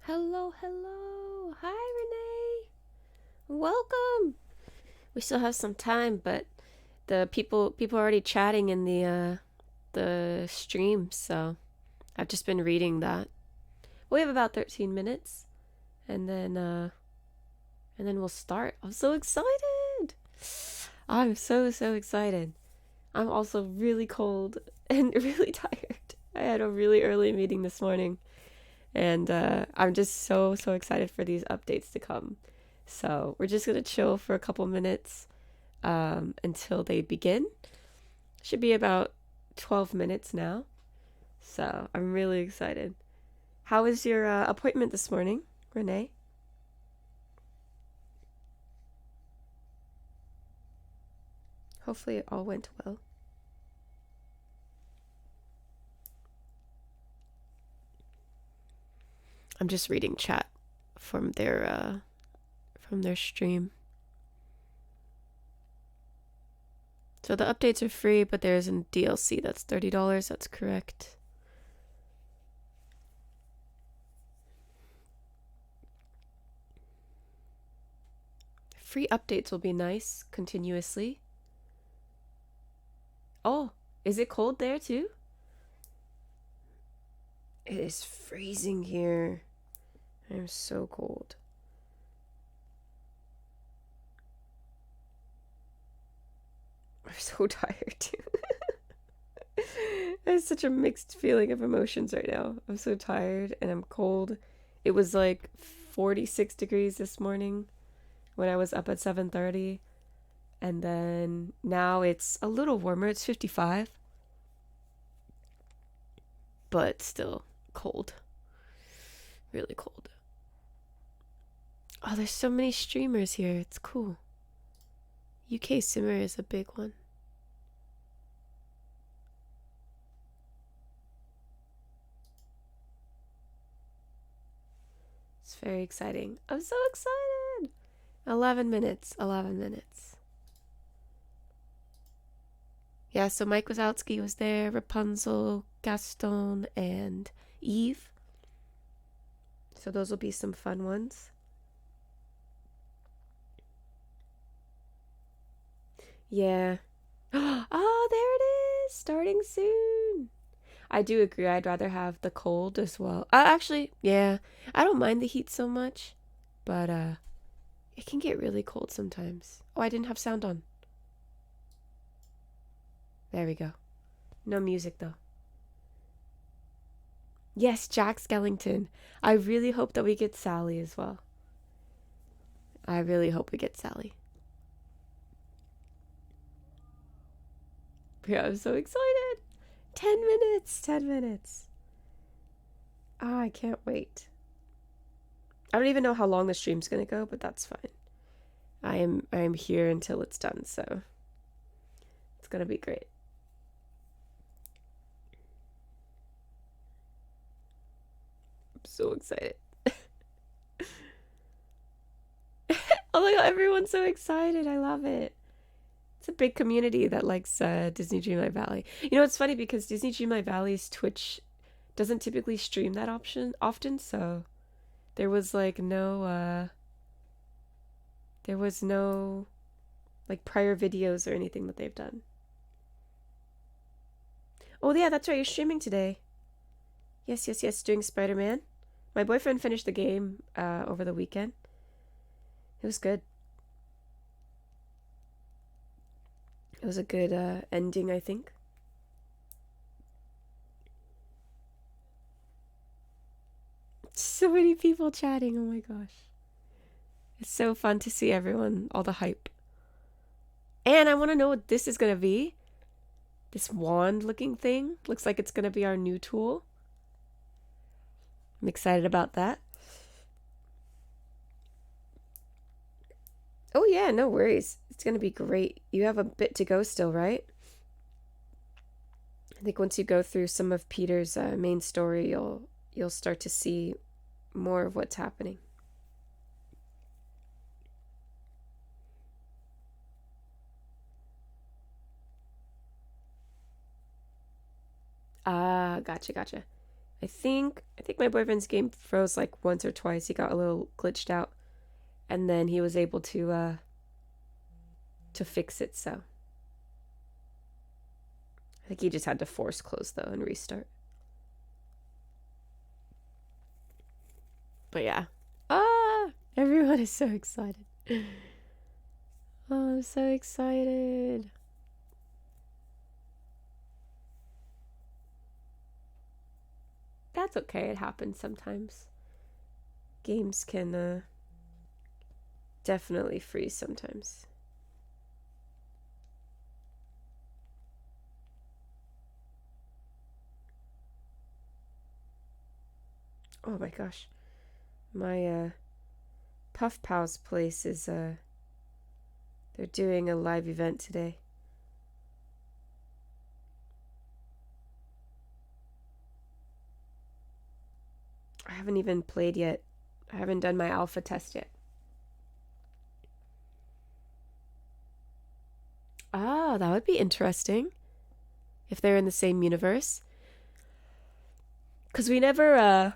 Hello, hello. Hi, Renee. Welcome. We still have some time, but the people are already chatting in the stream, so I've just been reading that. We have about 13 minutes and then we'll start. I'm so excited. I'm so excited. I'm also really cold and really tired. I had a really early meeting this morning. And I'm just so excited for these updates to come. So we're just going to chill for a couple minutes until they begin. Should be about 12 minutes now. So I'm really excited. How was your appointment this morning, Renee? Hopefully it all went well. I'm just reading chat from their stream. So the updates are free, but there's a DLC that's $30. That's correct. Free updates will be nice continuously. Oh, is it cold there too? It is freezing here. I'm so cold. I'm so tired too. I have such a mixed feeling of emotions right now. I'm so tired and I'm cold. It was like 46 degrees this morning when I was up at 7:30, and then now it's a little warmer. It's 55, but still cold. Really cold. Oh, there's so many streamers here. It's cool. UK Simmer is a big one. It's very exciting. I'm so excited. 11 minutes. 11 minutes. Yeah, so Mike Wazowski was there, Rapunzel, Gaston, and Eve. So those will be some fun ones. Yeah. Oh, there it is. Starting soon. I do agree. I'd rather have the cold as well. Actually, yeah. I don't mind the heat so much, but it can get really cold sometimes. Oh, I didn't have sound on. There we go. No music though. Yes, Jack Skellington. I really hope that we get Sally as well. I really hope we get Sally. Yeah, I'm so excited. 10 minutes. 10 minutes. Oh, I can't wait. I don't even know how long the stream's gonna go, but that's fine. I am here until it's done, so it's gonna be great. I'm so excited. Oh my god, everyone's so excited. I love it. It's a big community that likes Disney Dreamlight Valley. You know, it's funny because Disney Dreamlight Valley's Twitch doesn't typically stream that often, so there was like no like prior videos or anything that they've done. Oh yeah, that's right, you're streaming today. Yes, doing Spider-Man. My boyfriend finished the game over the weekend. It was good. It was a good ending, I think. So many people chatting, oh my gosh. It's so fun to see everyone, all the hype. And I want to know what this is going to be. This wand looking thing. Looks like it's going to be our new tool. I'm excited about that. Oh yeah, no worries. It's going to be great. You have a bit to go still, right? I think once you go through some of Peter's main story, you'll start to see more of what's happening. Ah, gotcha. I think my boyfriend's game froze like once or twice. He got a little glitched out, and then he was able to fix it. So I think he just had to force close though and restart. But yeah, everyone is so excited. Oh, I'm so excited. That's okay. It happens sometimes. Games can definitely freeze sometimes. Oh my gosh. My Puff Pow's place is they're doing a live event today. I haven't even played yet. I haven't done my alpha test yet. Ah, that would be interesting if they're in the same universe. 'Cause we never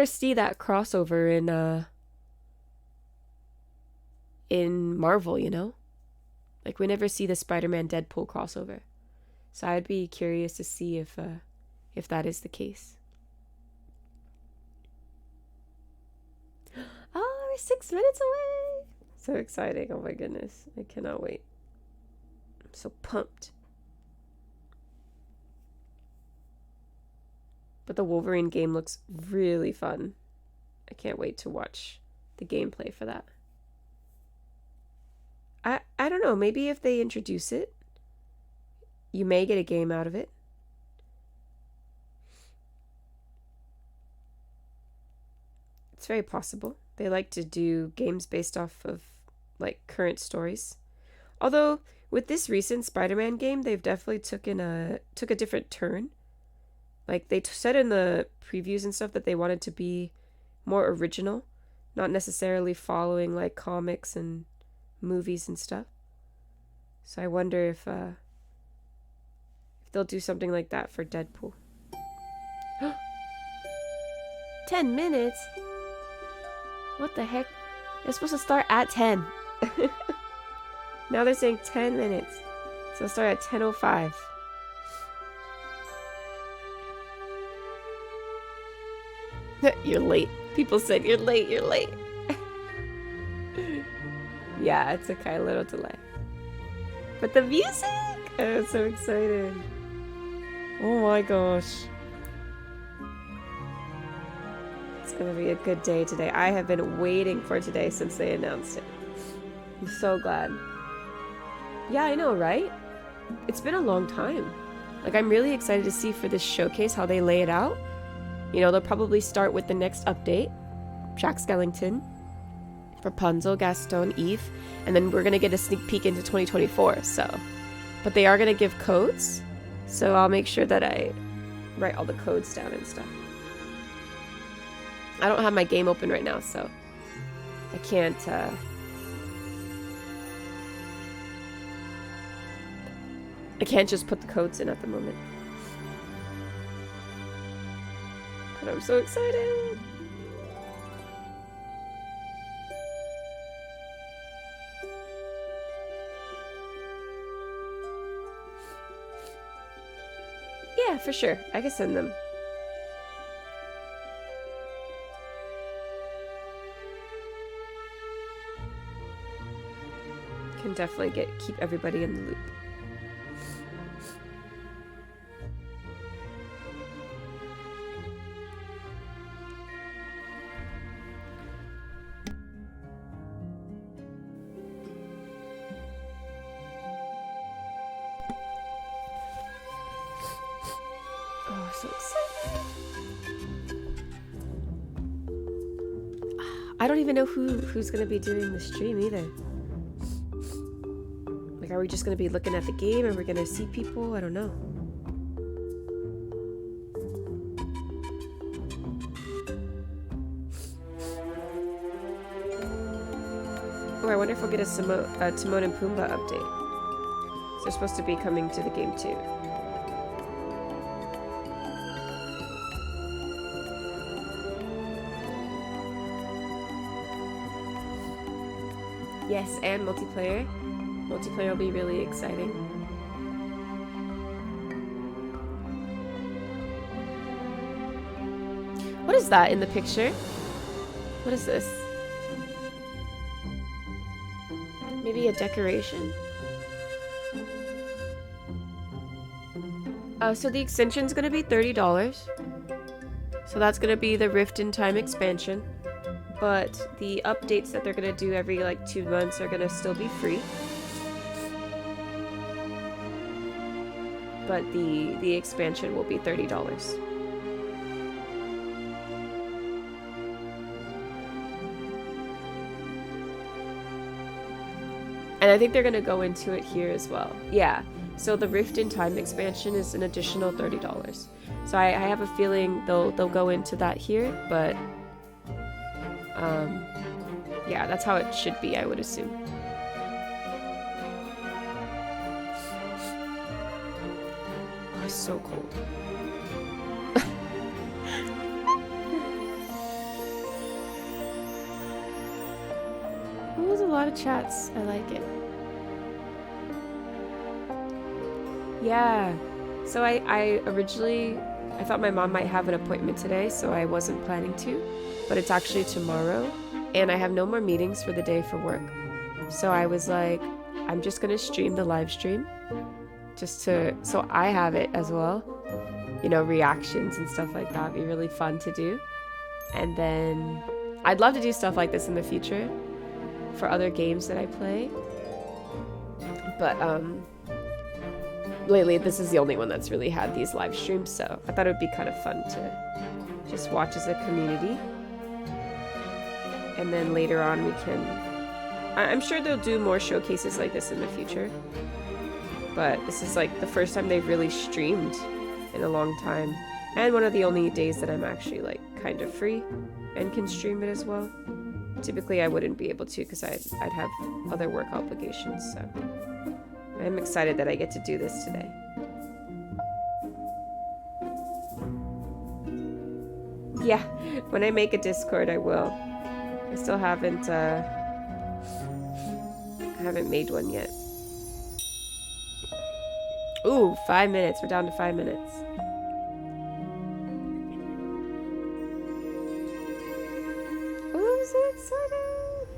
see that crossover in Marvel, you know? Like we never see the Spider-Man Deadpool crossover. So I'd be curious to see if that is the case. Oh, we're 6 minutes away. So exciting. Oh my goodness. I cannot wait. I'm so pumped. But the Wolverine game looks really fun. I can't wait to watch the gameplay for that. I don't know. Maybe if they introduce it, you may get a game out of it. It's very possible. They like to do games based off of like current stories. Although with this recent Spider-Man game, they've definitely took a different turn. Like they said in the previews and stuff that they wanted to be more original, not necessarily following like comics and movies and stuff. So I wonder if they'll do something like that for Deadpool. 10 minutes? What the heck? They're supposed to start at 10. Now they're saying 10 minutes. So start at 10:05. You're late. People said you're late. Yeah, it's okay. A little delay. But the music! I'm so excited. Oh my gosh. It's gonna be a good day today. I have been waiting for today since they announced it. I'm so glad. Yeah, I know, right? It's been a long time. Like, I'm really excited to see for this showcase how they lay it out. You know, they'll probably start with the next update. Jack Skellington, Rapunzel, Gaston, Eve, and then we're gonna get a sneak peek into 2024, so. But they are gonna give codes, so I'll make sure that I write all the codes down and stuff. I don't have my game open right now, so I can't, I can't just put the codes in at the moment. But I'm so excited! Yeah, for sure. I can send them. Can definitely keep everybody in the loop. Oh, so excited. I don't even know who's gonna be doing the stream either. Like, are we just gonna be looking at the game? Are we gonna see people? I don't know. Oh, I wonder if we'll get a Timon and Pumbaa update. So they're supposed to be coming to the game too. Yes, and multiplayer. Multiplayer will be really exciting. What is that in the picture? What is this? Maybe a decoration? So the extension's gonna be $30. So that's gonna be the Rift in Time expansion. But the updates that they're gonna do every like 2 months are gonna still be free. But the expansion will be $30. And I think they're gonna go into it here as well. Yeah. So the Rift in Time expansion is an additional $30. So I have a feeling they'll go into that here, but yeah, that's how it should be, I would assume. Oh, it's so cold. It was a lot of chats. I like it. Yeah. So I originally, I thought my mom might have an appointment today, so I wasn't planning to, but it's actually tomorrow, and I have no more meetings for the day for work. So I was like, I'm just gonna stream the live stream, just to, so I have it as well. You know, reactions and stuff like that would be really fun to do. And then I'd love to do stuff like this in the future for other games that I play. But lately this is the only one that's really had these live streams, so I thought it would be kind of fun to just watch as a community. And then later on we can, I'm sure they'll do more showcases like this in the future, but this is like the first time they've really streamed in a long time, and one of the only days that I'm actually like kind of free and can stream it as well. Typically I wouldn't be able to because I'd have other work obligations, so I'm excited that I get to do this today. Yeah, when I make a Discord I will. I still haven't made one yet. Ooh, 5 minutes. We're down to 5 minutes. Oh, I'm so excited!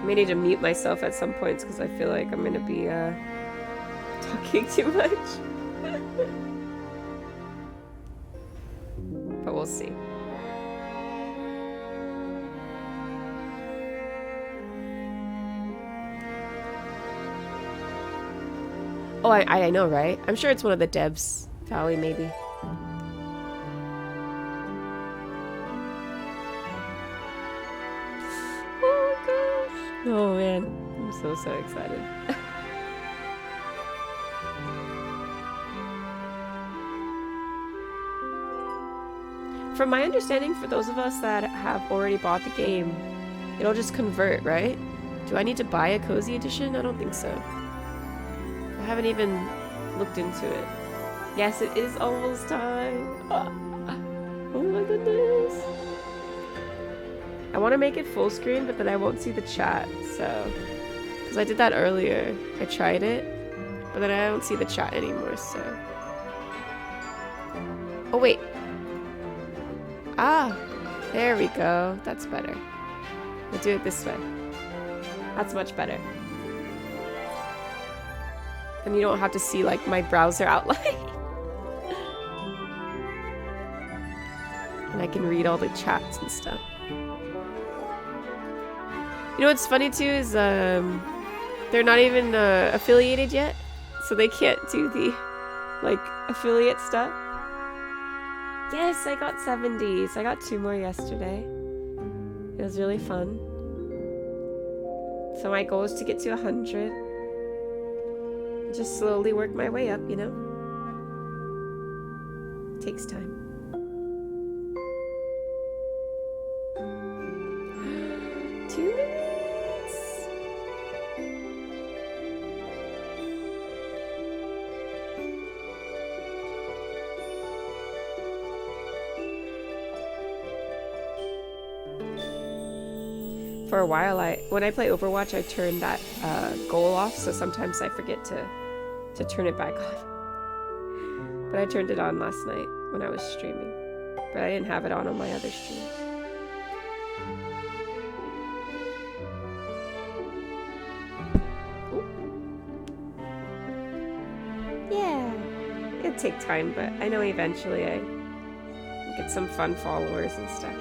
I may need to mute myself at some points because I feel like I'm gonna be talking too much. But we'll see. Oh, I know, right? I'm sure it's one of the devs. Valley, maybe. Oh gosh. Oh man. I'm so excited. From my understanding, for those of us that have already bought the game, it'll just convert, right? Do I need to buy a cozy edition? I don't think so. I haven't even looked into it. Yes, it is almost time. Oh my goodness. I want to make it full screen, but then I won't see the chat, so... Because I did that earlier. I tried it, but then I don't see the chat anymore, so... Oh, wait. Ah, there we go. That's better. We'll do it this way. That's much better. And you don't have to see, like, my browser outline. And I can read all the chats and stuff. You know what's funny, too, is, they're not even, affiliated yet. So they can't do the, like, affiliate stuff. Yes, I got 70s. I got 2 more yesterday. It was really fun. So my goal is to get to 100. Just slowly work my way up, you know? Takes time. For a while, when I play Overwatch, I turn that goal off, so sometimes I forget to turn it back on. But I turned it on last night when I was streaming. But I didn't have it on my other stream. Ooh. Yeah, it'll take time, but I know eventually I get some fun followers and stuff.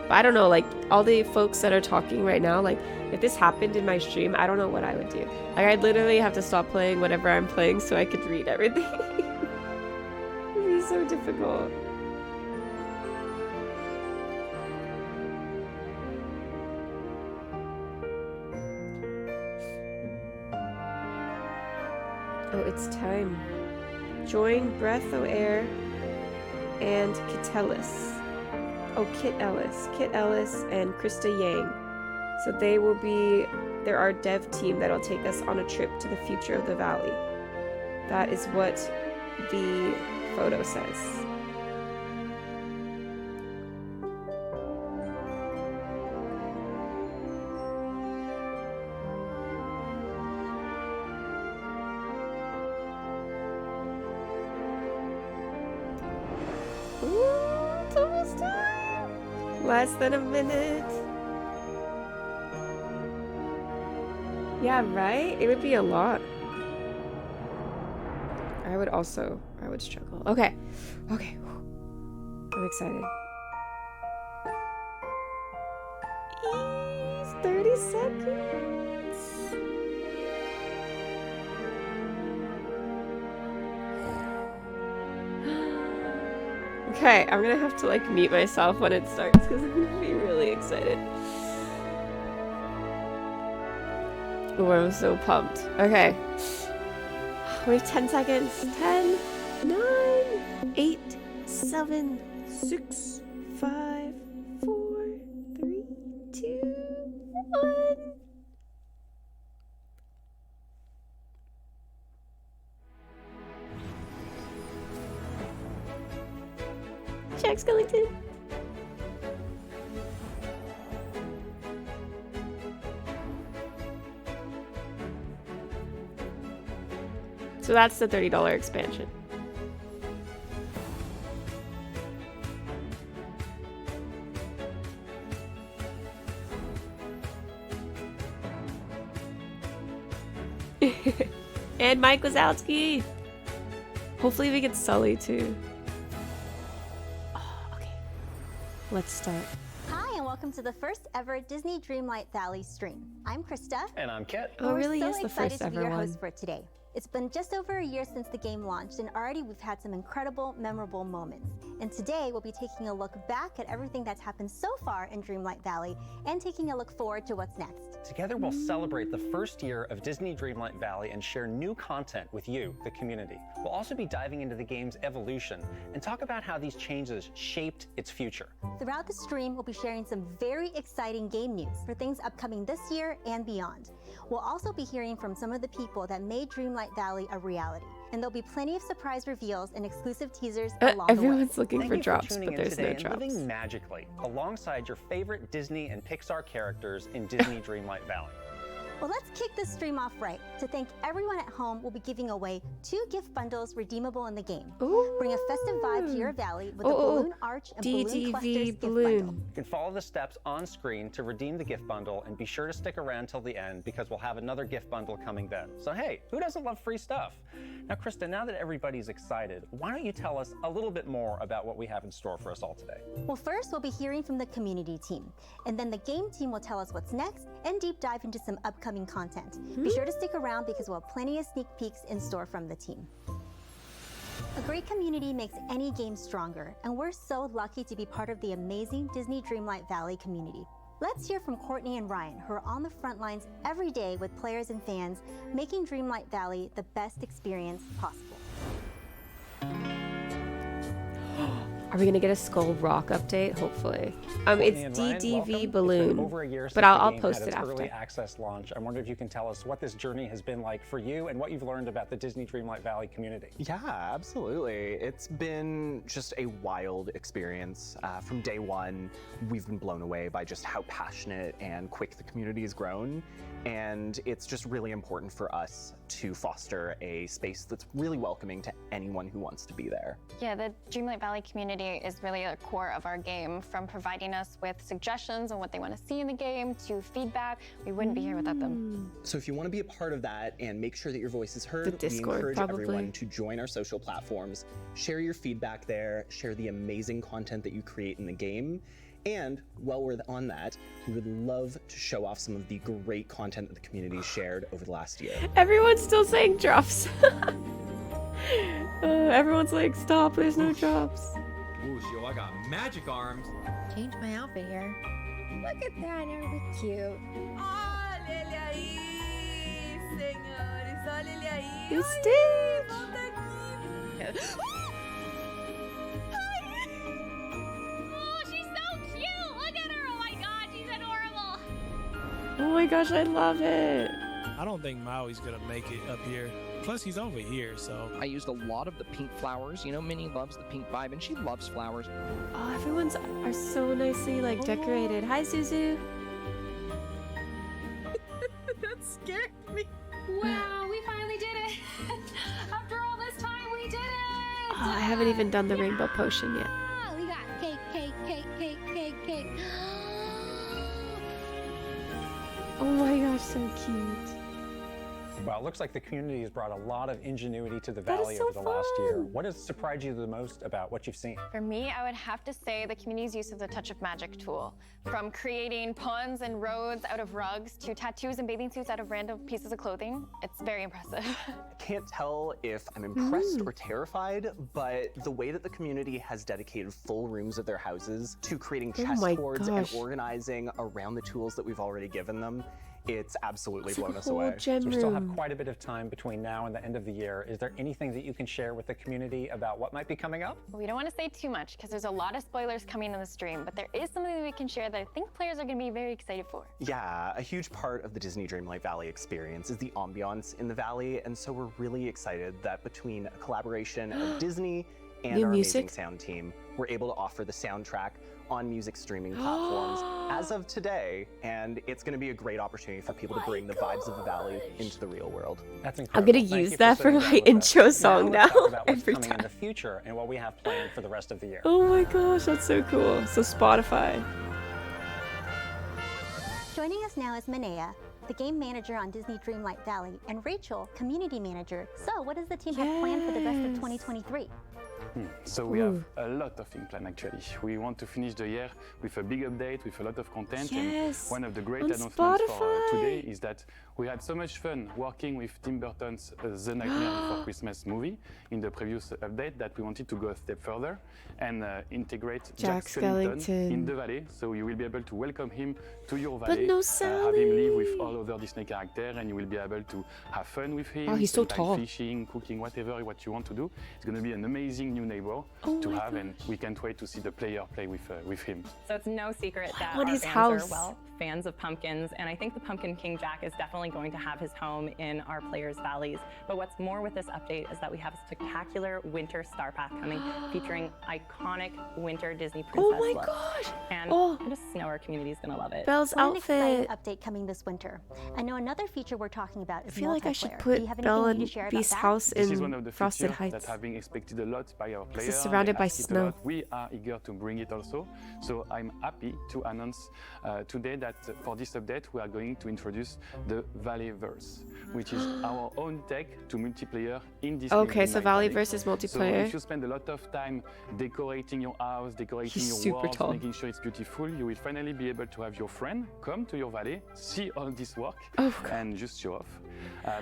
But I don't know, like, all the folks that are talking right now, like, if this happened in my stream, I don't know what I would do. Like, I'd literally have to stop playing whatever I'm playing so I could read everything. It'd be so difficult. Oh, it's time. Join Breath O' Air and Kitellis. Oh, Kit Ellis, and Krista Yang. So they're our dev team that'll take us on a trip to the future of the valley. That is what the photo says. Ooh, it's almost time. Less than a minute. Yeah, right? It would be a lot. I would struggle. Okay. Okay. I'm excited. Ease, 30 seconds. Okay, I'm gonna have to like mute myself when it starts because I'm gonna be really excited. Oh, I'm so pumped. Okay. We have 10 seconds. 10, 9, 8, 7, 6, 5, 4, 3, 2, 1. Jack Skellington. So that's the $30 expansion. And Mike Wazowski. Hopefully we get Sully too. Oh, okay. Let's start. Hi, and welcome to the first ever Disney Dreamlight Valley stream. I'm Krista. And I'm Kit. Oh, We're really so is the excited first to be ever your one. host for today. It's been just over a year since the game launched, and already we've had some incredible, memorable moments. And today we'll be taking a look back at everything that's happened so far in Dreamlight Valley and taking a look forward to what's next. Together we'll celebrate the first year of Disney Dreamlight Valley and share new content with you, the community. We'll also be diving into the game's evolution and talk about how these changes shaped its future. Throughout the stream, we'll be sharing some very exciting game news for things upcoming this year and beyond. We'll also be hearing from some of the people that made Dreamlight Valley a reality. And there'll be plenty of surprise reveals and exclusive teasers along the way. Everyone's looking Thank for you drops, tuning but in there's today no and drops. living magically alongside your favorite Disney and Pixar characters in Disney Dreamlight Valley. Well, let's kick this stream off right. To thank everyone at home, we'll be giving away 2 gift bundles redeemable in the game. Ooh. Bring a festive vibe to your valley with a Oh, balloon arch and balloon DDV clusters gift balloon. bundle. You can follow the steps on screen to redeem the gift bundle, and be sure to stick around till the end because we'll have another gift bundle coming then. So hey, who doesn't love free stuff? Now Krista, now that everybody's excited, why don't you tell us a little bit more about what we have in store for us all today? Well, first we'll be hearing from the community team, and then the game team will tell us what's next and deep dive into some upcoming content. Be sure to stick around because we'll have plenty of sneak peeks in store from the team. A great community makes any game stronger, and we're so lucky to be part of the amazing Disney Dreamlight Valley community. Let's hear from Courtney and Ryan, who are on the front lines every day with players and fans, making Dreamlight Valley the best experience possible. Are we gonna get a Skull Rock update? Hopefully. Courtney It's and Ryan, DDV welcome. It's been balloon, over a year but since I'll the game post had it its after. early access launch. I wonder if you can tell us what this journey has been like for you and what you've learned about the Disney Dreamlight Valley community. Yeah, absolutely. It's been just a wild experience. From day one, we've been blown away by just how passionate and quick the community has grown. And it's just really important for us to foster a space that's really welcoming to anyone who wants to be there. Yeah, the Dreamlight Valley community is really a core of our game, from providing us with suggestions on what they want to see in the game to feedback. We wouldn't be here without them. So if you want to be a part of that and make sure that your voice is heard, The Discord, we encourage probably. everyone to join our social platforms, share your feedback there, share the amazing content that you create in the game. And while we're on that, we would love to show off some of the great content that the community shared over the last year. Everyone's still saying drops. Everyone's like, stop, there's no drops. Whoosh, yo, I got magic arms. Change my outfit here. Look at that, it'll be cute. Olha ele aí, senhores, olha ele aí. It's Oi, Stitch. volta aqui. Oh, she's so cute! Look at her! Oh my god, she's adorable! Oh my gosh, I love it. I don't think Maui's gonna make it up here. Plus, he's over here, so. I used a lot of the pink flowers. You know, Minnie loves the pink vibe, and she loves flowers. Oh, everyone's are so nicely like decorated. Hi, Suzu. That scared me. Wow, we finally did it! After all this time, we did it! Oh, I haven't even done the rainbow potion yet. Oh, we got cake. Oh my gosh, so cute. Well, it looks like the community has brought a lot of ingenuity to the That is valley so over the last year. fun. What has surprised you the most about what you've seen? For me, I would have to say the community's use of the Touch of Magic tool. From creating ponds and roads out of rugs to tattoos and bathing suits out of random pieces of clothing, it's very impressive. I can't tell if I'm impressed or terrified, but the way that the community has dedicated full rooms of their houses to creating Oh my chessboards and gosh. organizing around the tools that we've already given them, it's absolutely It's like blown a us whole away. gem So we still have room. quite a bit of time between now and the end of the year. Is there anything that you can share with the community about what might be coming up? We don't want to say too much because there's a lot of spoilers coming in the stream, but there is something that we can share that I think players are going to be very excited for. Yeah, a huge part of the Disney Dreamlight Valley experience is the ambiance in the valley, and so we're really excited that between a collaboration of Disney and New our music? amazing sound team, we're able to offer the soundtrack on music streaming platforms as of today, and it's going to be a great opportunity for people to bring the vibes of the valley into the real world. That's I'm incredible. gonna Thank use you that for sitting my down with us. intro song let's now, talk about what's every coming in time. the future and what we have planned for the rest of the year. Oh my gosh, that's so cool. So Spotify. Joining us now is Manea, the game manager on Disney Dreamlight Valley, and Rachel, community manager. So what does the team have planned for the rest of 2023? So we have a lot of things planned actually. We want to finish the year with a big update, with a lot of content. And one of the great announcements for today is that we had so much fun working with Tim Burton's The Nightmare Before Christmas movie in the previous update that we wanted to go a step further and integrate Jack Skellington in the valley. So you will be able to welcome him to your valley, have him live with all other Disney characters, and you will be able to have fun with him. Oh, he's so tall. Fishing, cooking, whatever what you want to do. It's going to be an amazing new neighbor to have, and we can't wait to see the player play with him. So it's no secret that our fans house. are fans of pumpkins, and I think the Pumpkin King Jack is definitely going to have his home in our players' valleys. But what's more with this update is that we have a spectacular winter star path coming, featuring iconic winter Disney princess looks. Gosh! And I just know our community is going to love it. Belle's What outfit. an exciting update coming this winter. I know another feature we're talking about is I feel like I should multiplayer. put Do you have Belle anything new and to share about Beast's that? house This is one of in the Frosted features Heights. that have been expected a lot by our players. It's surrounded They by asked it a snow. lot. We are eager to bring it also. So I'm happy to announce today that for this update we are going to introduce the Valleyverse, which is our own tech to multiplayer in Disney. Okay, so Dreamlight Valley. Valleyverse is So multiplayer. if you spend a lot of time decorating your house, decorating He's your super walls, tall. making sure it's beautiful, you will finally be able to have your friend come to your valley, see all this work, and just show off.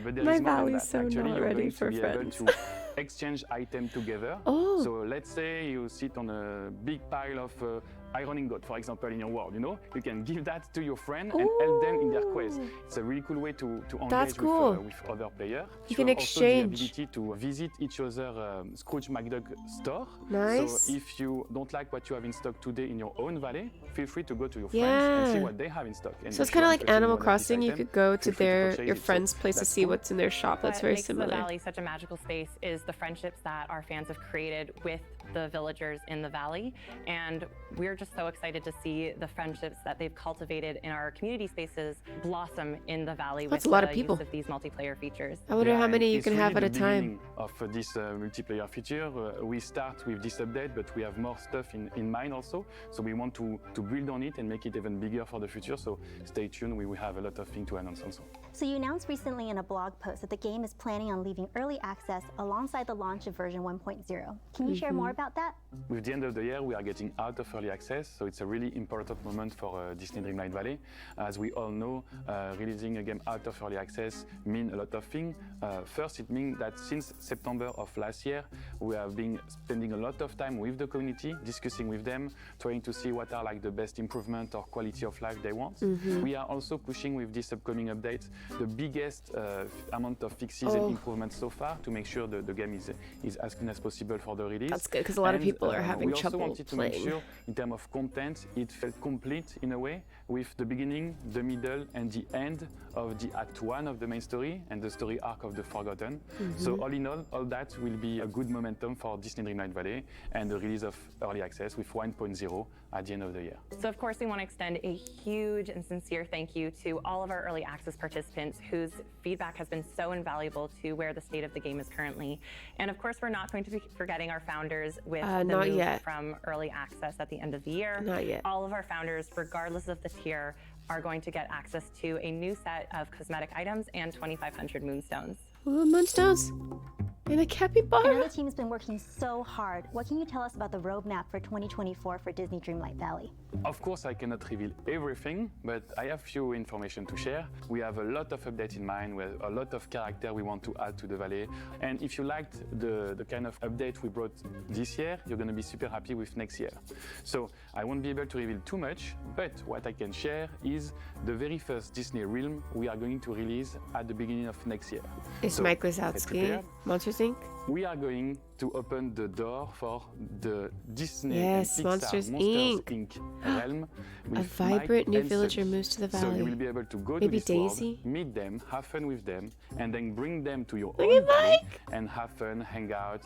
But there My is more than valley's that. so Actually, not you're ready going for to be friends. able to exchange items together. Oh. So let's say you sit on a big pile of iron ingot, for example, in your world, you know, you can give that to your friend and help them in their quest. It's a really cool way to That's engage cool. with other players. You can have also the exchange. ability to visit each other Scrooge McDuck store. Nice. So if you don't like what you have in stock today in your own valley, feel free to go to your friends and see Yeah. what they have in stock. And So if it's kind of you're like interested in Animal one of these Crossing. You items, could go to feel free your purchase it. friend's So place to that's see cool. what's in their shop. That's What very makes similar. the valley such a magical space is the friendships that our fans have created with the villagers in the valley, and we're just so excited to see the friendships that they've cultivated in our community spaces blossom in the valley That's with a lot of the people. use of these multiplayer features. I wonder how and many you it's can have at really a the time. beginning of this multiplayer feature. We start with this update, but we have more stuff in mind also. So we want to build on it and make it even bigger for the future. So stay tuned. We will have a lot of things to announce also. So you announced recently in a blog post that the game is planning on leaving early access alongside the launch of version 1.0. Can you share more about that? With the end of the year, we are getting out of early access, so it's a really important moment for Disney Dreamlight Valley. As we all know, releasing a game out of early access means a lot of things. First, it means that since September of last year, we have been spending a lot of time with the community, discussing with them, trying to see what are like the best improvement or quality of life they want. We are also pushing with this upcoming update the biggest amount of fixes and improvements so far to make sure the game is as clean as possible for the release. That's good because a lot of people are having we also trouble wanted to make playing. sure, in terms of content, it felt complete in a way, with the beginning, the middle, and the end of the Act 1 of the main story and the story arc of the Forgotten. So all in all that will be a good momentum for Disney Dreamlight Valley and the release of early access with 1.0 at the end of the year. So of course we want to extend a huge and sincere thank you to all of our early access participants whose feedback has been so invaluable to where the state of the game is currently. And of course we're not going to be forgetting our founders with the not move yet. from early access at the end of the year. Not yet. All of our founders, regardless of the tier, are going to get access to a new set of cosmetic items and 2,500 moonstones. Ooh, moonstones and a I know capybara. the team's been working so hard. What can you tell us about the roadmap for 2024 for Disney Dreamlight Valley? Of course, I cannot reveal everything, but I have few information to share. We have a lot of updates in mind, with a lot of character we want to add to the valley. And if you liked the kind of update we brought this year, you're going to be super happy with next year. So I won't be able to reveal too much, but what I can share is the very first Disney Realm we are going to release at the beginning of next year. It's So, Mike get Wazowski, prepared. Monsters Inc. We are going to open the door for the Disney Yes, and Pixar Monsters, Monsters Inc. Inc. realm. A with vibrant Mike new and villager Sully. moves to the So valley. you will be able to go Maybe to this Daisy? world, meet them, have fun with them, and then bring them to your Look own at valley Mike! and have fun, hang out,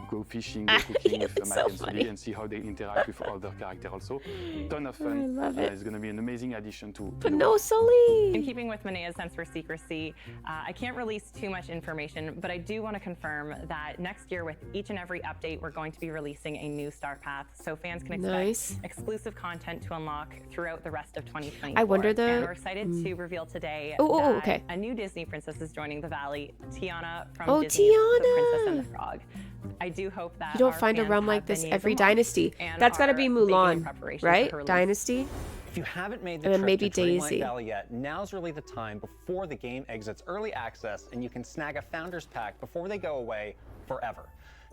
go fishing, go cooking with It's Mike so and Sully, funny. and see how they interact with other characters also. Ton of fun. I love it. It's going to be an amazing addition to But the no world. Sully. In keeping with Manea's sense for secrecy, I can't release too much information, but I do want to confirm that Next year, with each and every update, we're going to be releasing a new star path, so fans can expect Nice. exclusive content to unlock throughout the rest of 2024. I wonder the- And we're excited to reveal today Oh, that okay. a new Disney princess is joining the Valley, Tiana from Oh, Disney's The Princess Tiana! and the Frog. I do hope that You don't our find a fans realm have like been this named every along dynasty. and That's got to are be making Mulan, preparations for right? her release. Dynasty. If you haven't made the And then trip maybe to Dreamlight Daisy. Valley yet, now's really the time before the game exits early access and you can snag a Founders Pack before they go away forever.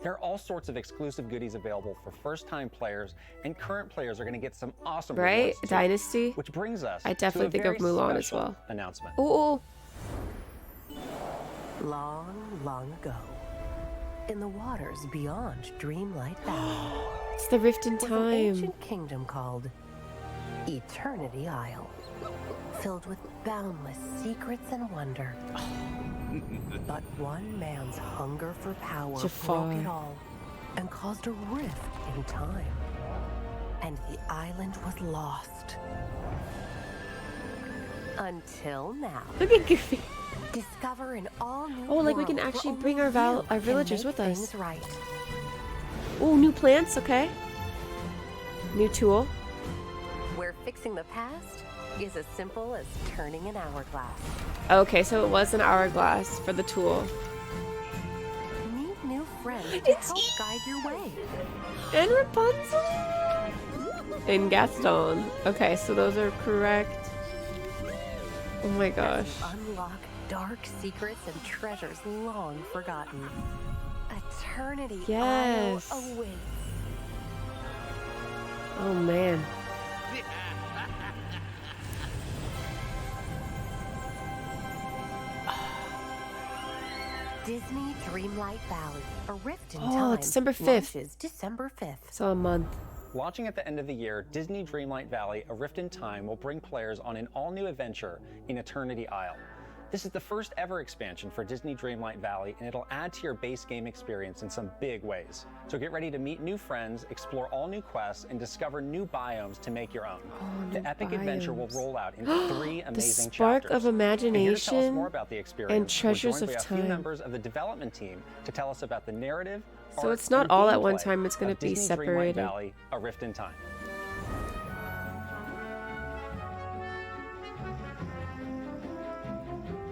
There are all sorts of exclusive goodies available for first-time players, and current players are going to get some awesome Right? rewards too. Dynasty. Which brings us I definitely to a think of very Mulan as special well. announcement. Oh, Long, long ago, in the waters beyond Dreamlight Valley, it's the Rift in was an Time. ancient kingdom called Eternity Isle, filled with boundless secrets and wonder. But one man's hunger for power Jafar. broke it all and caused a rift in time. And the island was lost. Until now. Look at Goofy. Discover an all-new Oh, like we can world actually where bring our only you our can villagers make with us. things right. Oh, new plants. Okay. New tool. Where fixing the past is as simple as turning an hourglass. Okay, so it was an hourglass for the tool. Meet new friends to help guide your way. And Rapunzel. And Gaston. Okay, so those are correct. Oh my gosh. Unlock dark secrets and treasures long forgotten. Eternity Yes. Isle awaits. Oh man. Disney Dreamlight Valley, a rift in Oh, time. it's December 5th. Launches December 5th. So a month. Launching at the end of the year, Disney Dreamlight Valley, A Rift in Time will bring players on an all-new adventure in Eternity Isle. This is the first ever expansion for Disney Dreamlight Valley, and it'll add to your base game experience in some big ways. So get ready to meet new friends, explore all new quests, and discover new biomes to make your own. The epic adventure will roll out in 3 The amazing spark chapters. of And here to tell us imagination more about the experience, and we're treasures joined of by a few time. members of the development team to tell us about the narrative. So art, it's not and all at one gameplay time, it's gonna of be Disney Dreamlight separated. Valley, A Rift in Time.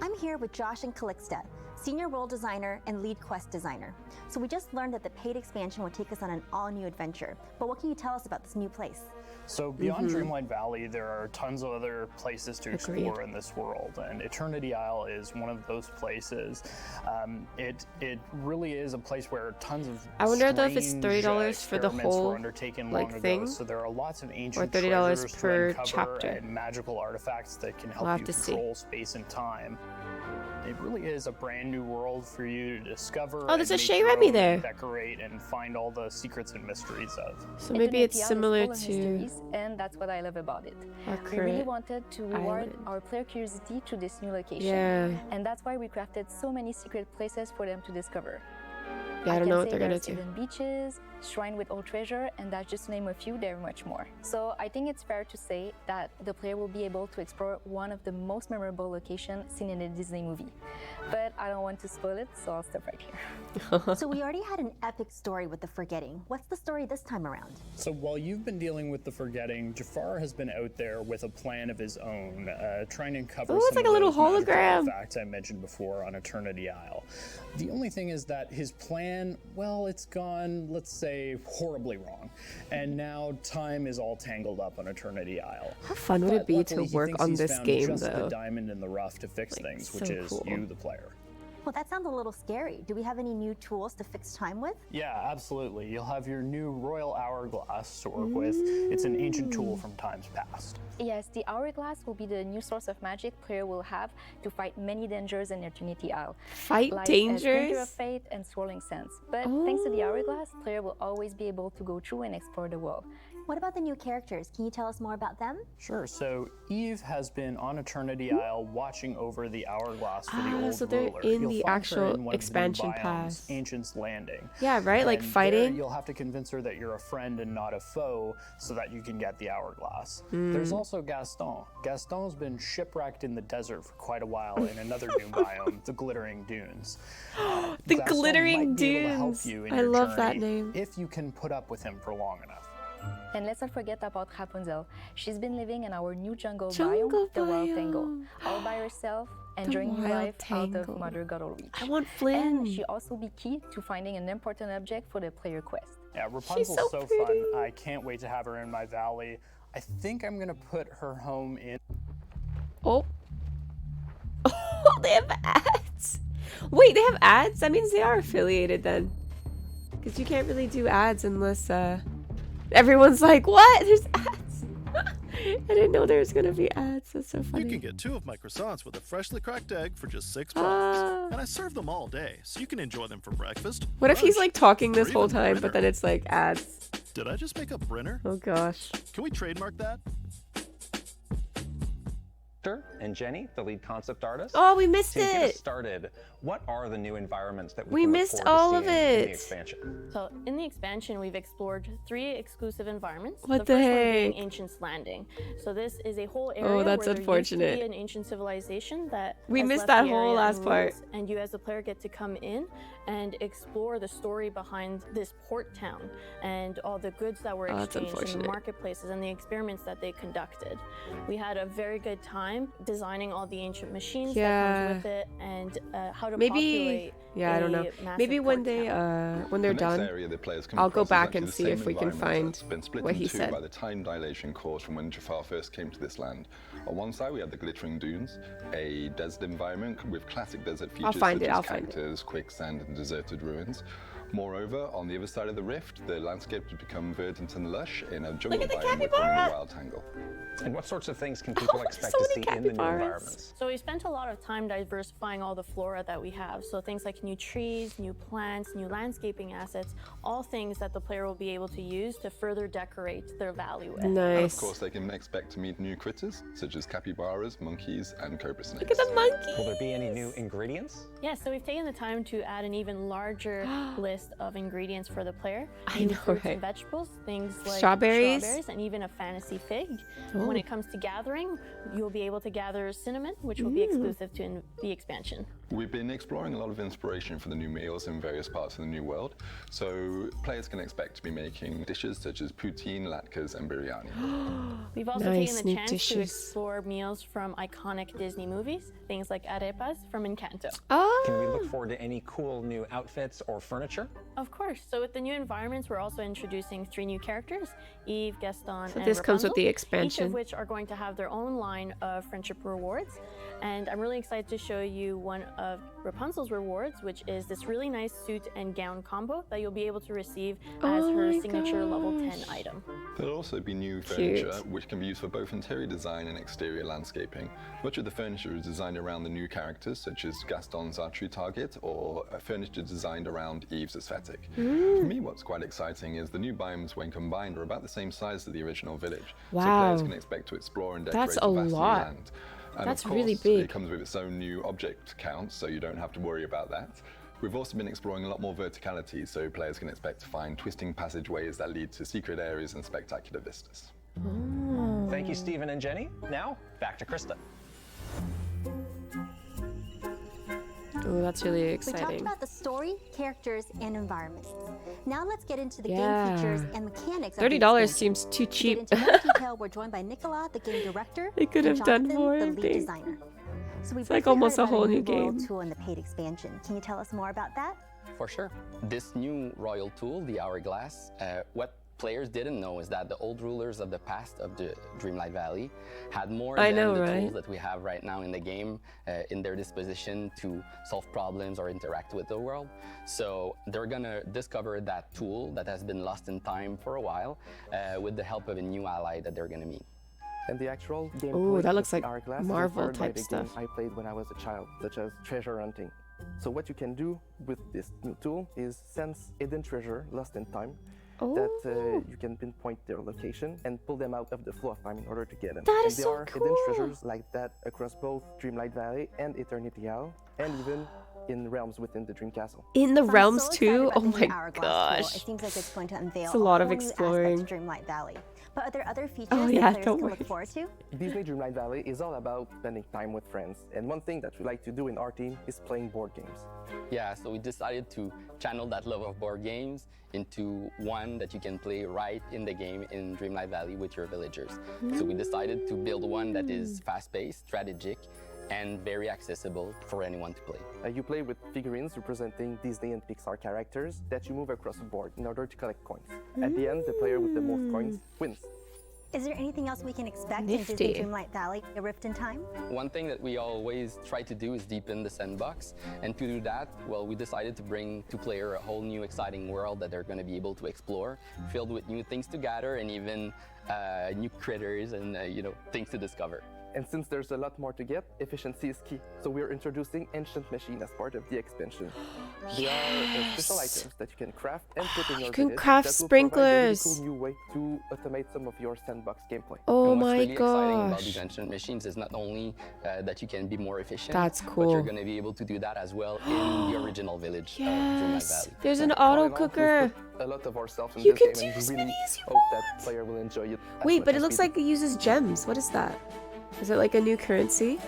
I'm here with Josh and Calixta, senior world designer and lead quest designer. So we just learned that the paid expansion will take us on an all-new adventure. But what can you tell us about this new place? So beyond Dreamlight Valley, there are tons of other places to explore in this world, and Eternity Isle is one of those places. It really is a place where tons of I wonder though if it's strange, $30 for the experiments were whole undertaken like long thing, ago. So there are lots of ancient or $30 treasures to per uncover chapter. and magical artifacts that can help We'll have you to see. control space and time. It really is a brand new world for you to discover. Oh, there's a and make Shea your Remy own, there. Decorate and find all the secrets and mysteries of. So maybe it's Eternity Isle is similar full of to mysteries, and that's what I love about it. our We really current wanted to reward island. our player curiosity to this new location. Yeah. And that's why we crafted so many secret places for them to discover. Yeah, I don't know what they're gonna do. Hidden beaches, shrine with old treasure, and that's just to name a few, there are much more. So I think it's fair to say that the player will be able to explore one of the most memorable locations seen in a Disney movie. But I don't want to spoil it, so I'll stop right here. So we already had an epic story with the Forgetting. What's the story this time around? So while you've been dealing with the Forgetting, Jafar has been out there with a plan of his own, trying to uncover Oh, it's some like of a little those magical hologram. artifacts I mentioned before on Eternity Isle. The only thing is that his plan, well, it's gone, let's say, horribly wrong. And now time is all tangled up on Eternity Isle. How fun would it be to Luckily, he work thinks on he's this found game, just though? the diamond in the rough to fix things, so which is cool. you, the player. Well, that sounds a little scary. Do we have any new tools to fix time with? Yeah, absolutely. You'll have your new Royal Hourglass to work with. It's an ancient tool from times past. Yes, the Hourglass will be the new source of magic player will have to fight many dangers in Eternity Isle. Fight like dangers? Splinter of Fate and Swirling Sands. But thanks to the Hourglass, player will always be able to go through and explore the world. What about the new characters? Can you tell us more about them? Sure. So Eve has been on Eternity Isle watching over the hourglass for the old so they're ruler. in You'll the find her actual in one of the new expansion biomes, pass. Ancient's Landing. Yeah, right? Like And fighting? there you'll have to convince her that you're a friend and not a foe so that you can get the hourglass. Mm. There's also Gaston. Gaston's been shipwrecked in the desert for quite a while in another new biome, the Glittering Dunes. The Gaston Glittering might be able to help Dunes. you in I your love that journey name. if you can put up with him for long enough. And let's not forget about Rapunzel. She's been living in our new jungle Jungle biome, the Wild biome. Tangle, all by herself, The enjoying Wild life out Tangle. of Mother Gothel Reach. I want Flynn. And she also be key to finding an important object for the player quest. Yeah, Rapunzel's so so pretty. fun. I can't wait to have her in my valley. I think I'm gonna put her home in. Oh. Oh, they have ads. Wait, they have ads? That means they are affiliated then. Because you can't really do ads unless everyone's like, what? There's ads. I didn't know there was going to be ads. That's so funny. You can get 2 of my croissants with a freshly cracked egg for just $6. Ah. And I serve them all day, so you can enjoy them for breakfast. What if he's like talking this or whole even time, dinner. but then it's like ads? Did I just make up Brenner? Oh gosh. Can we trademark that? And Jenny, the lead concept artist. Oh, we missed To get us it. started, what are the new environments that We can look missed forward to all of seeing in the it. expansion? So in the expansion, we've explored 3 exclusive environments. What the the first one being heck? Ancient's Landing. So this is a whole area Oh, that's where there used to be unfortunate. an ancient civilization that We has missed left that the whole area in last part. ruins, and you as a player get to come in and explore the story behind this port town and all the goods that were Oh, that's exchanged in the unfortunate. marketplaces and the experiments that they conducted. We had a very good time designing all the ancient machines that Yeah. comes with it and how to Maybe. populate Yeah, I don't know. a Maybe massive when port they town. when they're The next done, area the players come I'll go across is back actually and the see same if we can environment find that's been split what in he 2 said. by the time dilation caused from when Jafar first came to this land. On one side, we have the Glittering Dunes, a desert environment with classic desert features find such it, as I'll find it. cactus, quicksand, and deserted ruins. Moreover, on the other side of the rift, the landscape has become verdant and lush in a jungle biome we're calling the Wild Tangle. And what sorts of things can people expect to see in the new environments? So we spent a lot of time diversifying all the flora that we have. So things like new trees, new plants, new landscaping assets, all things that the player will be able to use to further decorate their valley with. And of course, they can expect to meet new critters, such as capybaras, monkeys, and cobra snakes. Look at the monkey. Will there be any new ingredients? Yeah, so we've taken the time to add an even larger list of ingredients for the player. I New know, fruits right? and vegetables, things like Strawberries? and even a fantasy fig. Oh. When it comes to gathering, you'll be able to gather cinnamon, which will be exclusive to the expansion. We've been exploring a lot of inspiration for the new meals in various parts of the new world, so players can expect to be making dishes such as poutine, latkes, and biryani. We've also Nice, taken the new chance to dishes. explore meals from iconic Disney movies, things like arepas from Encanto. Can we look forward to any cool new outfits or furniture? Of course. So with the new environments, we're also introducing 3 new characters, Eve, Gaston, So and this comes with Rapunzel, the each expansion. of which are going to have their own line of friendship rewards. And I'm really excited to show you one of Rapunzel's rewards, which is this really nice suit and gown combo that you'll be able to receive as Oh her my signature level 10 gosh. item. There'll also be new Cute. furniture, which can be used for both interior design and exterior landscaping. Much of the furniture is designed around the new characters, such as Gaston's archery target, or furniture designed around Eve's aesthetic. For me, what's quite exciting is the new biomes, when combined, are about the same size as the original village. So Wow. players can expect to explore and decorate That's a a vast new lot. land. And That's of course, really big. it comes with its own new object count, so you don't have to worry about that. We've also been exploring a lot more verticality, so players can expect to find twisting passageways that lead to secret areas and spectacular vistas. Thank you, Stephen and Jenny. Now, back to Krista. Oh, that's really We talked exciting. about the story, characters, and environments. Now let's get into the Yeah. game features and mechanics. of the $30 expansion. seems too To cheap. get into more detail, we're joined by Nicola, the game director, They could and have done Jonathan, more, the I lead think. designer. So we It's like briefly almost heard a about whole new new royal game. tool in the paid expansion. Can you tell us more about that? For sure. This new royal tool, the Hourglass, what players didn't know is that the old rulers of the past of the Dreamlight Valley had more I than know, the right? tools that we have right now in the game in their disposition to solve problems or interact with the world. So they're gonna discover that tool that has been lost in time for a while with the help of a new ally that they're gonna meet. And the actual Ooh, gameplay that looks of like Hourglass is Marvel inspired by type the stuff. games I played when I was a child, such as treasure hunting. So what you can do with this new tool is sense hidden treasure lost in time that you can pinpoint their location and pull them out of the flow of time in order to get them. That and is there so are cool. hidden treasures like that across both Dreamlight Valley and Eternity Isle, and even in realms within the Dream Castle. In the So I'm realms so excited too? about Oh the new my Hourglass tool. gosh. It seems like it's going to unveil It's a lot of whole new exploring. aspect of Dreamlight Valley. But are there other features Oh, that yeah, players don't can worry. look forward to? Disney Dreamlight Valley is all about spending time with friends, and one thing that we like to do in our team is playing board games. Yeah, so we decided to channel that love of board games into one that you can play right in the game in Dreamlight Valley with your villagers. So we decided to build one that is fast-paced, strategic, and very accessible for anyone to play. You play with figurines representing Disney and Pixar characters that you move across a board in order to collect coins. At the end, the player with the most coins wins. Is there anything else we can expect in Nifty. Disney Dreamlight Valley, A Rift in Time? One thing that we always try to do is deepen the sandbox. And to do that, well, we decided to bring to player a whole new exciting world that they're going to be able to explore, filled with new things to gather and even new critters and things to discover. And since there's a lot more to get, efficiency is key. So we're introducing Ancient Machine as part of the expansion. They are special items that you can craft and put in your can village craft that will provide a really sprinklers. cool new way to automate some of your sandbox gameplay. Oh And what's my really exciting about gosh. these ancient machines is not only that you can be more efficient, That's but cool. you're going to be able to do that as well in the original village of Dreamlight Yes. Valley. There's an All auto in all, we've cooker. put a lot of ourselves in You this can game, and do as we really many as you hope that player will enjoy it. as Wait, much but it as looks we like it uses gems. What is that? Is it like a new currency?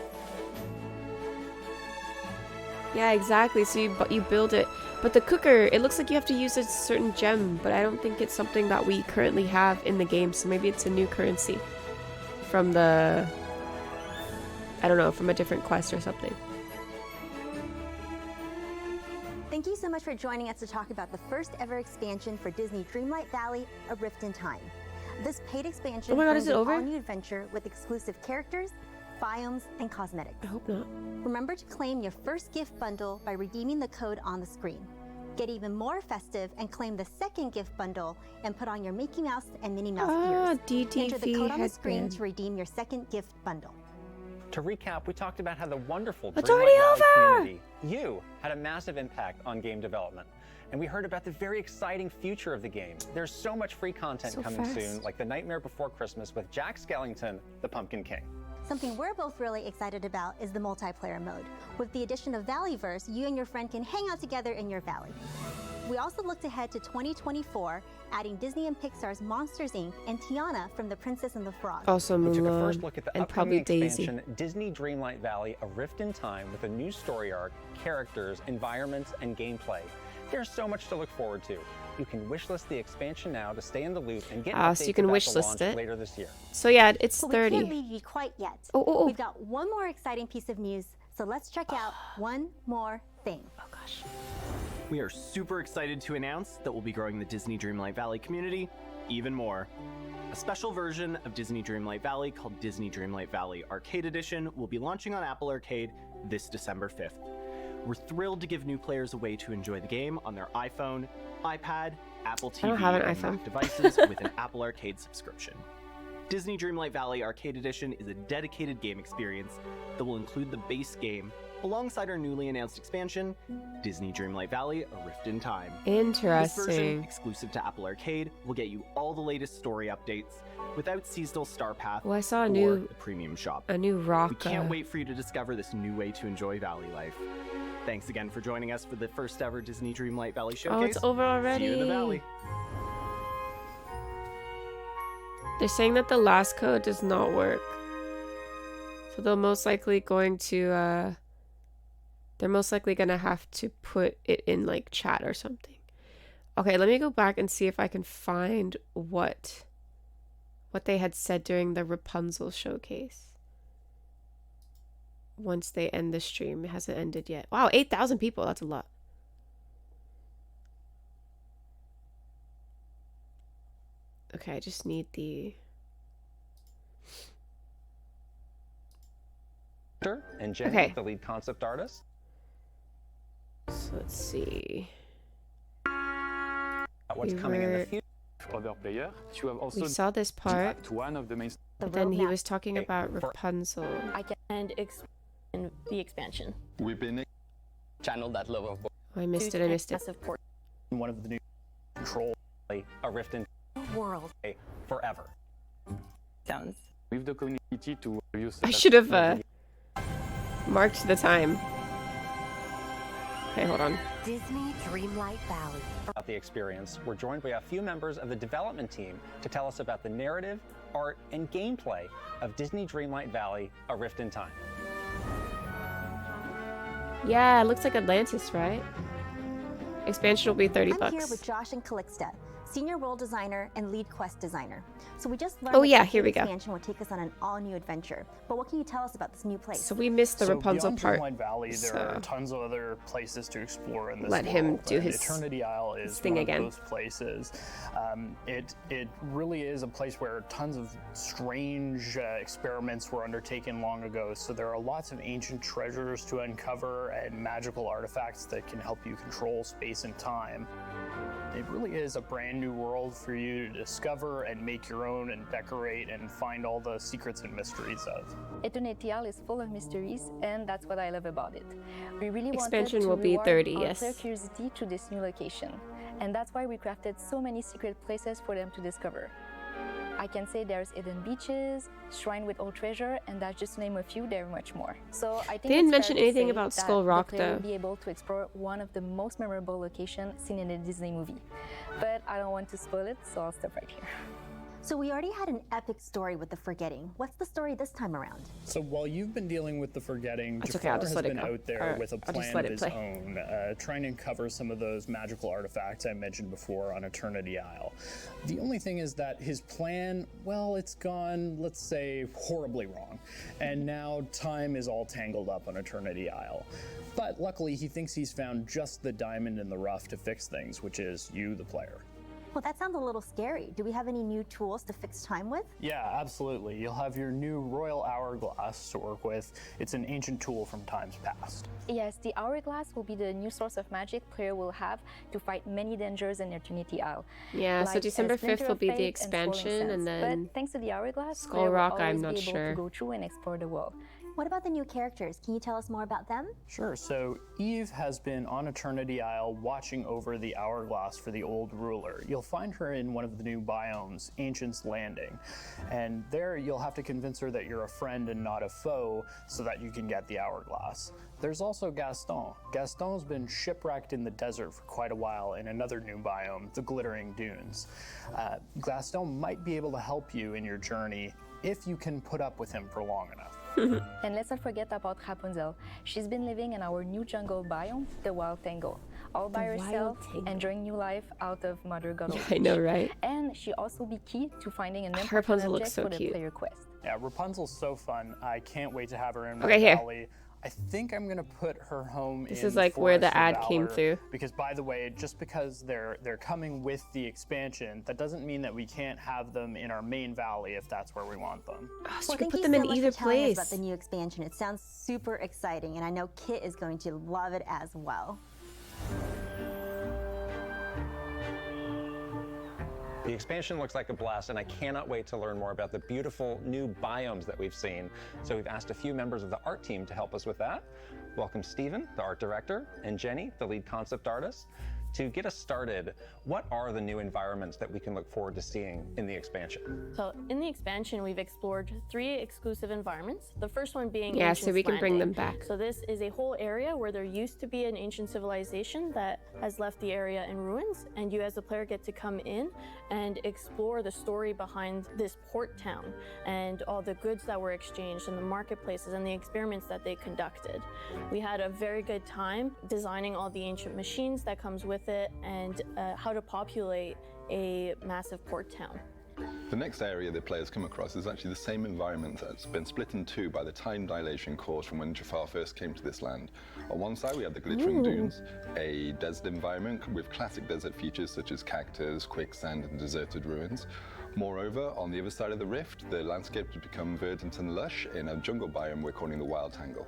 Yeah, exactly. So you build it. But the cooker, it looks like you have to use a certain gem, but I don't think it's something that we currently have in the game. So maybe it's a new currency from the, I don't know, from a different quest or something. Thank you so much for joining us to talk about the first ever expansion for Disney Dreamlight Valley, A Rift in Time. This paid expansion Oh my God, brings is it an over? all-new adventure with exclusive characters, biomes, and cosmetics. I hope not. Remember to claim your first gift bundle by redeeming the code on the screen. Get even more festive and claim the second gift bundle and put on your Mickey Mouse and Minnie Mouse ears. Enter the DTV code on the screen headband. to redeem your second gift bundle. To recap, we talked about how the wonderful It's Dreamlight already Valley over! community, you, had a massive impact on game development. And we heard about the very exciting future of the game. There's so much free content So coming fast. soon, like The Nightmare Before Christmas with Jack Skellington, the Pumpkin King. Something we're both really excited about is the multiplayer mode. With the addition of Valleyverse, you and your friend can hang out together in your valley. We also looked ahead to 2024, adding Disney and Pixar's Monsters, Inc. and Tiana from The Princess and the Frog. Also We took a Mulan first look at the and probably upcoming Daisy. expansion, Disney Dreamlight Valley, A Rift in Time, with a new story arc, characters, environments, and gameplay. There's so much to look forward to. You can wishlist the expansion now to stay in the loop and get Ah, so you updates can about the wishlist launch it. later this year. So yeah, it's But 30. we can't leave you quite yet. Oh. We've got one more exciting piece of news, so let's check out one more thing. Oh gosh. We are super excited to announce that we'll be growing the Disney Dreamlight Valley community even more. A special version of Disney Dreamlight Valley called Disney Dreamlight Valley Arcade Edition will be launching on Apple Arcade this December 5th. We're thrilled to give new players a way to enjoy the game on their iPhone, iPad, Apple TV, I don't have an and iPhone. Mac devices with an Apple Arcade subscription. Disney Dreamlight Valley Arcade Edition is a dedicated game experience that will include the base game alongside our newly announced expansion, Disney Dreamlight Valley: A Rift in Time. This version, Interesting. exclusive to Apple Arcade, will get you all the latest story updates without seasonal Star Path Oh, I saw a or new the premium shop. a new rock. We can't wait for you to discover this new way to enjoy Valley life. Thanks again for joining us for the first ever Disney Dreamlight Valley showcase. Oh, it's over already. See you in the Valley. They're saying that the last code does not work. So they're most likely going to have to put it in like chat or something. Okay, let me go back and see if I can find what they had said during the Rapunzel showcase. Once they end the stream, it hasn't ended yet. Wow, 8,000 people, that's a lot. Okay, I just need the And Jenny, Okay. the lead concept artist. So let's see. What's We coming in the were- future? Other player, you have also We saw this to part, act one of the main. but then he was talking about Rapunzel. I can and in the expansion. We've been Channel that love of Oh, I missed it. I missed it. Massive port. One of the new control a rift in world forever. Sounds. With the community to review. I should have marked the time. Okay, hold on. Disney Dreamlight Valley. About the experience, we're joined by a few members of the development team to tell us about the narrative, art, and gameplay of Disney Dreamlight Valley, A Rift in Time. Yeah, it looks like Atlantis, right? Expansion will be 30 I'm bucks. here with Josh and Calixta, senior world designer and lead quest designer. So we just learned yeah, that here we the go. expansion will take us on an all-new adventure. But what can you tell us about this new place? So we missed the Rapunzel beyond part. Dreamlight Valley, there are so tons of other places to explore in this let world. him do and his Eternity Isle is thing one again. of those places. It really is a place where tons of strange experiments were undertaken long ago. So there are lots of ancient treasures to uncover and magical artifacts that can help you control space and time. It really is a brand new world for you to discover and make your own and decorate and find all the secrets and mysteries of. Eternity Isle is full of mysteries, and that's what I love about it. We really Expansion wanted to will be reward 30, our yes. player curiosity to this new location, and that's why we crafted so many secret places for them to discover. I can say there's hidden beaches, shrine with old treasure, and that's just to name a few. There are much more. So I think They didn't it's mention fair to anything say about that Skull Rock, the player though. will be able to explore one of the most memorable locations seen in a Disney movie. But I don't want to spoil it, so I'll stop right here. So we already had an epic story with the Forgetting. What's the story this time around? So while you've been dealing with the Forgetting, That's okay, Jafar I'll just has let it been go. out there Or with a I'll just plan let of it his play. own, trying to uncover some of those magical artifacts I mentioned before on Eternity Isle. The only thing is that his plan, well, it's gone, let's say, horribly wrong. And now time is all tangled up on Eternity Isle. But luckily, he thinks he's found just the diamond in the rough to fix things, which is you, the player. Well, that sounds a little scary. Do we have any new tools to fix time with? Yeah, absolutely. You'll have your new Royal Hourglass to work with. It's an ancient tool from times past. Yes, the Hourglass will be the new source of magic player will have to fight many dangers in Eternity Isle. Yeah, so like December Splinter 5th will of be the Fate and expansion, Swirling and Sands. then But thanks to the Hourglass, Skull player will Rock, I'm always not be able sure. to go through and explore the world. What about the new characters? Can you tell us more about them? Sure. So Eve has been on Eternity Isle watching over the Hourglass for the old ruler. You'll find her in one of the new biomes, Ancient's Landing. And there you'll have to convince her that you're a friend and not a foe so that you can get the Hourglass. There's also Gaston. Gaston's been shipwrecked in the desert for quite a while in another new biome, the Glittering Dunes. Gaston might be able to help you in your journey if you can put up with him for long enough. And let's not forget about Rapunzel. She's been living in our new jungle biome, the Wild Tangle, all by The herself, Wild Tangle. enjoying new life out of Mother Gothel. I know, right? And she also be key to finding an important Rapunzel looks object so for the cute. player quest. Yeah, Rapunzel's so fun. I can't wait to have her in my Okay, here. valley. I think I'm gonna put her home This in is like where the Forest of ad came Valor, through. Because by the way, just because they're coming with the expansion, that doesn't mean that we can't have them in our main valley if that's where we want them. So you can thank put you them so in much either for telling us place. about the new expansion. It sounds super exciting, and I know Kit is going to love it as well. The expansion looks like a blast, and I cannot wait to learn more about the beautiful new biomes that we've seen. So we've asked a few members of the art team to help us with that. Welcome Stephen, the art director, and Jenny, the lead concept artist. To get us started, what are the new environments that we can look forward to seeing in the expansion? So in the expansion, we've explored 3 exclusive environments. The first one being Yeah, so Ancient's we can bring them Landing. back. So this is a whole area where there used to be an ancient civilization that has left the area in ruins, and you as a player get to come in and explore the story behind this port town and all the goods that were exchanged and the marketplaces and the experiments that they conducted. We had a very good time designing all the ancient machines that comes with it and how to populate a massive port town. The next area the players come across is actually the same environment that's been split in two by the time dilation caused from when Jafar first came to this land. On one side we have the Glittering Dunes, a desert environment with classic desert features such as cactus, quicksand and deserted ruins. Moreover, on the other side of the rift, the landscape has become verdant and lush in a jungle biome we're calling the Wild Tangle.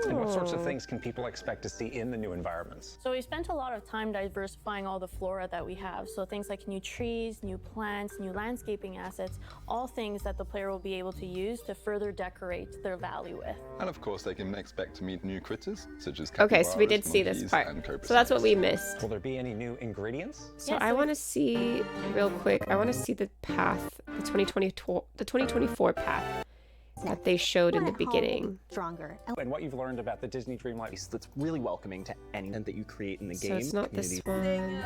And what sorts of things can people expect to see in the new environments? So we spent a lot of time diversifying all the flora that we have. So things like new trees, new plants, new landscaping assets, all things that the player will be able to use to further decorate their valley with. And of course, they can expect to meet new critters, such as Okay, so we did capybaras, see this monkeys, part. and cobra So that's what snakes. we missed. Will there be any new ingredients? So I want to see, real quick, I want to see the path, the 2024 path that they showed in the beginning. Stronger. And what you've learned about the Disney Dreamlight. That's really welcoming to anything that you create in the game. So it's not this one.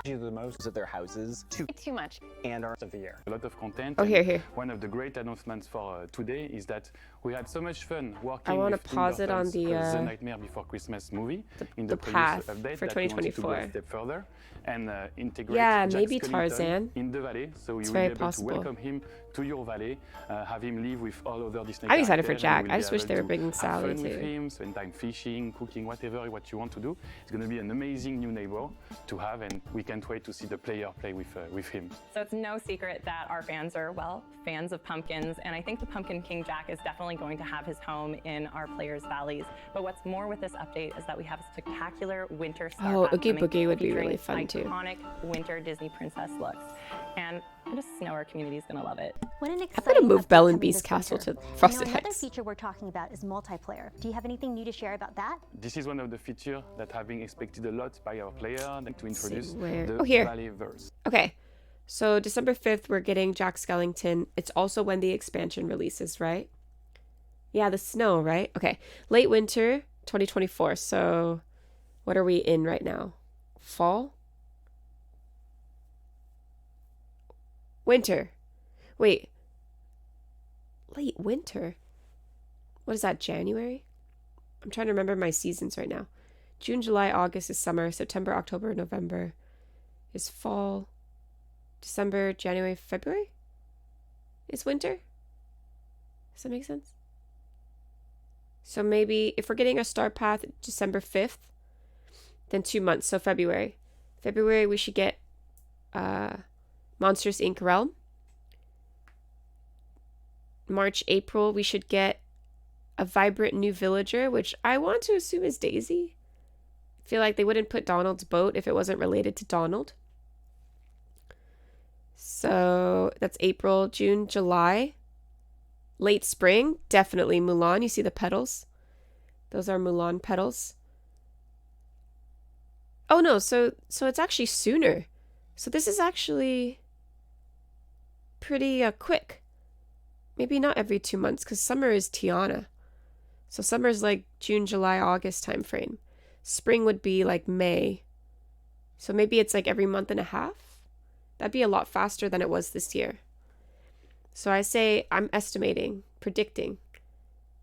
You the most of their houses Too much. and our of the year. A lot of content. Oh, and here. One of the great announcements for today is that we had so much fun working I want with to Tim pause it on Burton's the Nightmare Before Christmas movie in the previous path update for that we wanted to go 2024. a step further and integrate Yeah, Jack maybe Skellington Tarzan. in the valley, so It's you will very be able possible. to welcome him to your valley, have him live with all other Disney I'm excited for characters, Jack. and you will I be just wish able they were to bringing have Sally fun with too. him, spend time fishing, cooking, whatever what you want to do. It's going to be an amazing new neighbor to have, and we can't wait to see the player play with him. So it's no secret that our fans are, well, fans of pumpkins, and I think the Pumpkin King Jack is definitely going to have his home in our players' valleys. But what's more with this update is that we have a spectacular winter star Oh, path Oogie coming, Boogie would be featuring really fun too. iconic winter Disney princess looks. And I just know our community's gonna love it. What an I'm exciting gonna move update Belle and coming Beast this Castle winter. to Now, Frosted another Heights. feature we're talking about is multiplayer. Do you have anything new to share about that? This is one of the features that have been expected a lot by our player and to introduce where- the Oh, here. Valleyverse. Okay, so December 5th, we're getting Jack Skellington. It's also when the expansion releases, right? Yeah, the snow, right? Okay, late winter 2024. So what are we in right now? Fall? Winter. Wait. Late winter? What is that, January? I'm trying to remember my seasons right now. June, July, August is summer. September, October, November is fall. December, January, February is winter. Does that make sense? So maybe if we're getting a star path December 5th, then 2 months. So February. February, we should get Monsters Inc. Realm. March, April, we should get a vibrant new villager, which I want to assume is Daisy. I feel like they wouldn't put Donald's boat if it wasn't related to Donald. So that's April, June, July. Late spring, definitely Mulan. You see the petals? Those are Mulan petals. Oh no, so it's actually sooner. So this is actually pretty quick. Maybe not every 2 months, because summer is Tiana. So summer is like June, July, August time frame. Spring would be like May. So maybe it's like every month and a half. That'd be a lot faster than it was this year. So I say I'm estimating, predicting.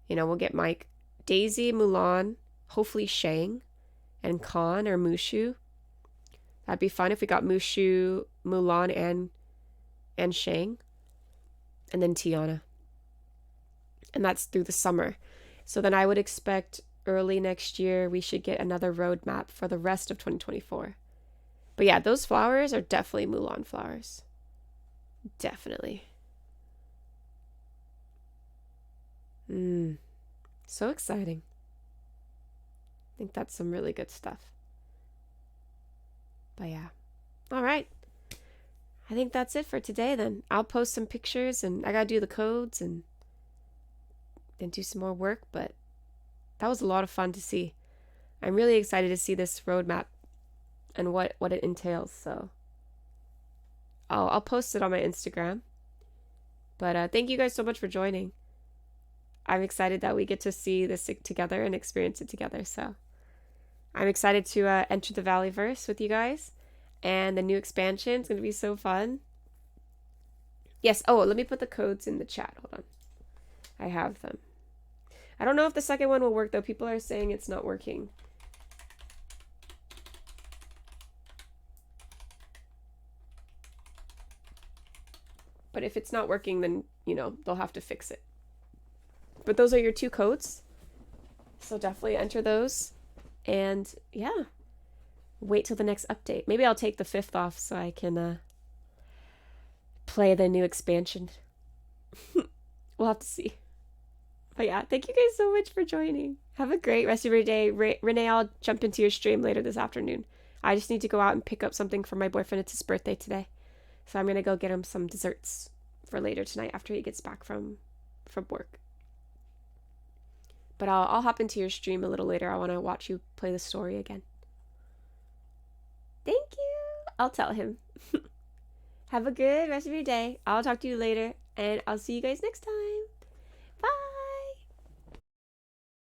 You know, we'll get Mike, Daisy, Mulan, hopefully Shang, and Khan or Mushu. That'd be fun if we got Mushu, Mulan, and Shang. And then Tiana. And that's through the summer. So then I would expect early next year we should get another roadmap for the rest of 2024. But yeah, those flowers are definitely Mulan flowers. Definitely. So exciting. I think that's some really good stuff. But yeah. All right. I think that's it for today then. I'll post some pictures and I gotta do the codes and then do some more work, but that was a lot of fun to see. I'm really excited to see this roadmap and what it entails, so I'll post it on my Instagram. But thank you guys so much for joining. I'm excited that we get to see this together and experience it together, so I'm excited to enter the Valleyverse with you guys. And the new expansion is going to be so fun. Yes. Oh, let me put the codes in the chat. Hold on. I have them. I don't know if the second one will work, though. People are saying it's not working. But if it's not working, then, you know, they'll have to fix it. But those are your 2 codes. So definitely enter those. And yeah. Wait till the next update. Maybe I'll take the 5th off so I can play the new expansion. We'll have to see. But yeah, thank you guys so much for joining. Have a great rest of your day. Renee, I'll jump into your stream later this afternoon. I just need to go out and pick up something for my boyfriend. It's his birthday today. So I'm going to go get him some desserts for later tonight after he gets back from work. But I'll hop into your stream a little later. I want to watch you play the story again. Thank you. I'll tell him. Have a good rest of your day. I'll talk to you later, and I'll see you guys next time.